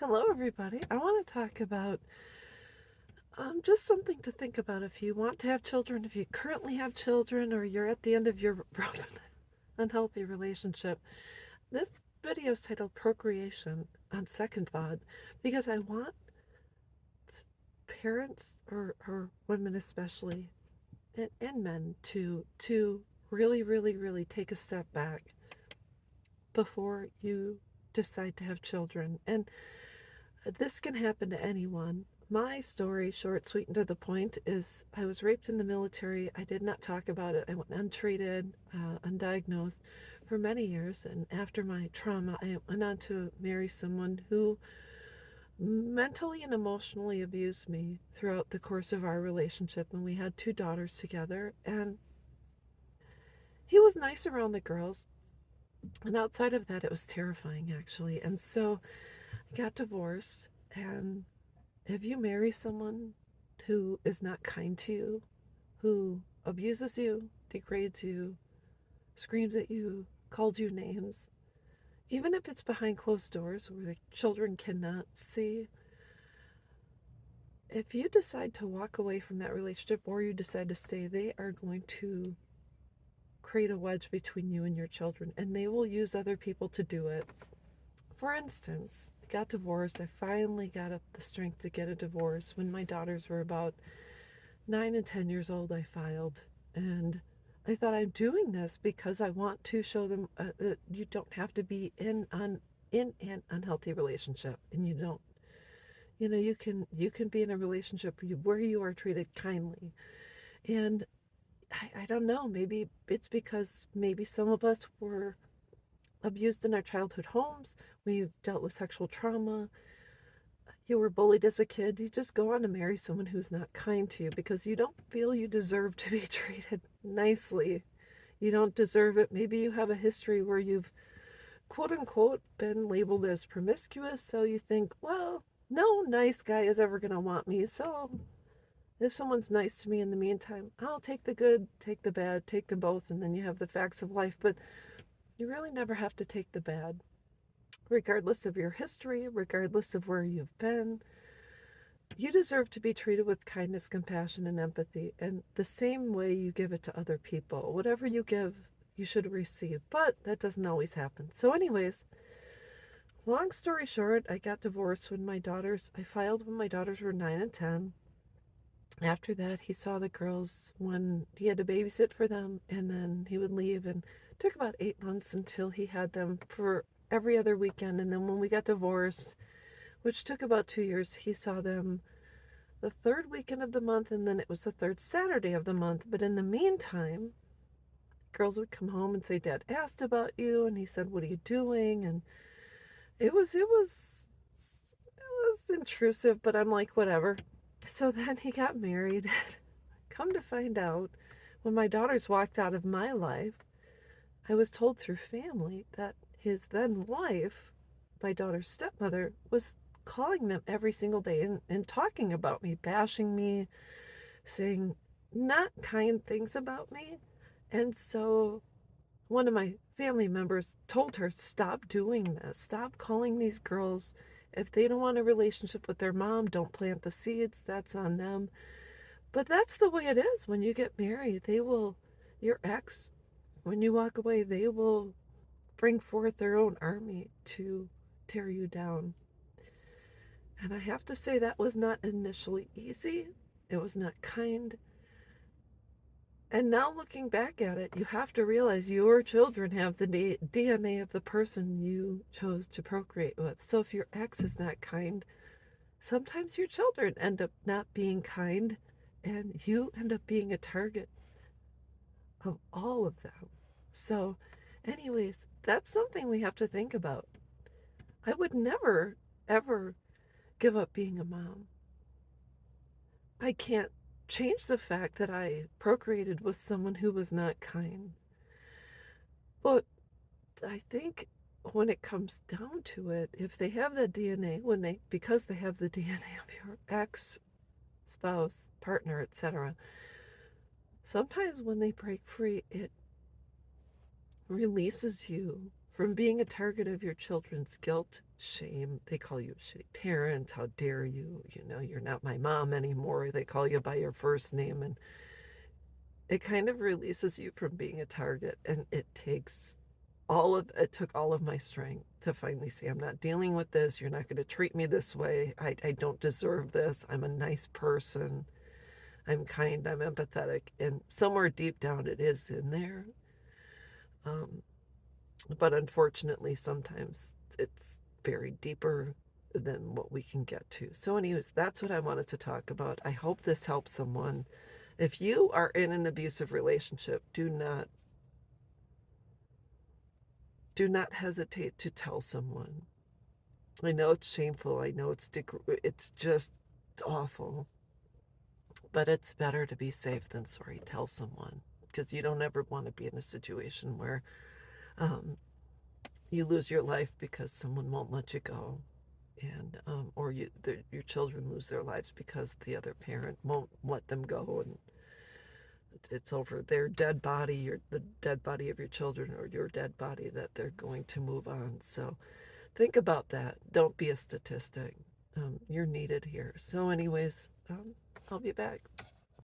Hello, everybody. I want to talk about just something to think about if you want to have children, if you currently have children, or you're at the end of your broken, unhealthy relationship. This video is titled Procreation on Second Thought because I want parents or women especially and men to really take a step back before you decide to have children. And this can happen to anyone. My story, short, sweet, and to the point, is I was raped in the military. I did not talk about it. I went untreated, undiagnosed for many years. And after my trauma, I went on to marry someone who mentally and emotionally abused me throughout the course of our relationship. And we had two daughters together. And he was nice around the girls. And outside of that, it was terrifying, actually. And so I got divorced. And if you marry someone who is not kind to you, who abuses you, degrades you, screams at you, calls you names, even if it's behind closed doors where the children cannot see, if you decide to walk away from that relationship or you decide to stay, they are going to create a wedge between you and your children, and they will use other people to do it. For instance, I got divorced. I finally got up the strength to get a divorce when my daughters were about 9 and 10 years old. I filed, and I thought I'm doing this because I want to show them that you don't have to be in an unhealthy relationship, and you don't. You can be in a relationship where you are treated kindly, and I don't know. Maybe it's because maybe some of us were abused in our childhood homes. We've dealt with sexual trauma. You were bullied as a kid. You just go on to marry someone who's not kind to you because you don't feel you deserve to be treated nicely. You don't deserve it. Maybe you have a history where you've, quote unquote, been labeled as promiscuous. So you think, well, no nice guy is ever going to want me. So if someone's nice to me in the meantime, I'll take the good, take the bad, take them both. And then you have the facts of life. But you really never have to take the bad, regardless of your history, regardless of where you've been. You deserve to be treated with kindness, compassion, and empathy, and the same way you give it to other people. Whatever you give, you should receive, but that doesn't always happen. So, anyways, long story short, I got divorced I filed when my daughters were 9 and 10. After that, he saw the girls when he had to babysit for them, and then he would leave, and it took about 8 months until he had them for every other weekend. And then when we got divorced, which took about 2 years, he saw them the third weekend of the month, and then it was the third Saturday of the month. But in the meantime, girls would come home and say, Dad asked about you, and he said, what are you doing? And it was intrusive, but I'm like, whatever. So then he got married. Come to find out, when my daughters walked out of my life, I was told through family that his then wife, my daughter's stepmother, was calling them every single day and talking about me, bashing me, saying not kind things about me. And so one of my family members told her, stop doing this. Stop calling these girls. If they don't want a relationship with their mom, don't plant the seeds. That's on them. But that's the way it is when you get married. Your ex, when you walk away, they will bring forth their own army to tear you down. And I have to say, that was not initially easy. It was not kind. And now looking back at it, you have to realize your children have the DNA of the person you chose to procreate with. So if your ex is not kind, sometimes your children end up not being kind, and you end up being a target of all of them. So, anyways, that's something we have to think about. I would never, ever give up being a mom. I can't change the fact that I procreated with someone who was not kind. But I think when it comes down to it, if they have the DNA, because they have the DNA of your ex spouse, partner, etc., sometimes when they break free, it releases you from being a target of your children's guilt shame. They call you a shitty parent. How dare you? You know, you're not my mom anymore. They call you by your first name. And it kind of releases you from being a target. And it took all of my strength to finally say, I'm not dealing with this. You're not going to treat me this way. I don't deserve this. I'm a nice person. I'm kind. I'm empathetic. And somewhere deep down, it is in there. Um, but unfortunately, sometimes it's buried deeper than what we can get to. So, anyways, that's what I wanted to talk about. I hope this helps someone. If you are in an abusive relationship, do not hesitate to tell someone. I know it's shameful. I know it's just awful. But it's better to be safe than sorry. Tell someone, because you don't ever want to be in a situation where um, you lose your life because someone won't let you go, and or your children lose their lives because the other parent won't let them go, and it's over their dead body, the dead body of your children, or your dead body, that they're going to move on. So think about that. Don't be a statistic. You're needed here. So anyways, I'll be back.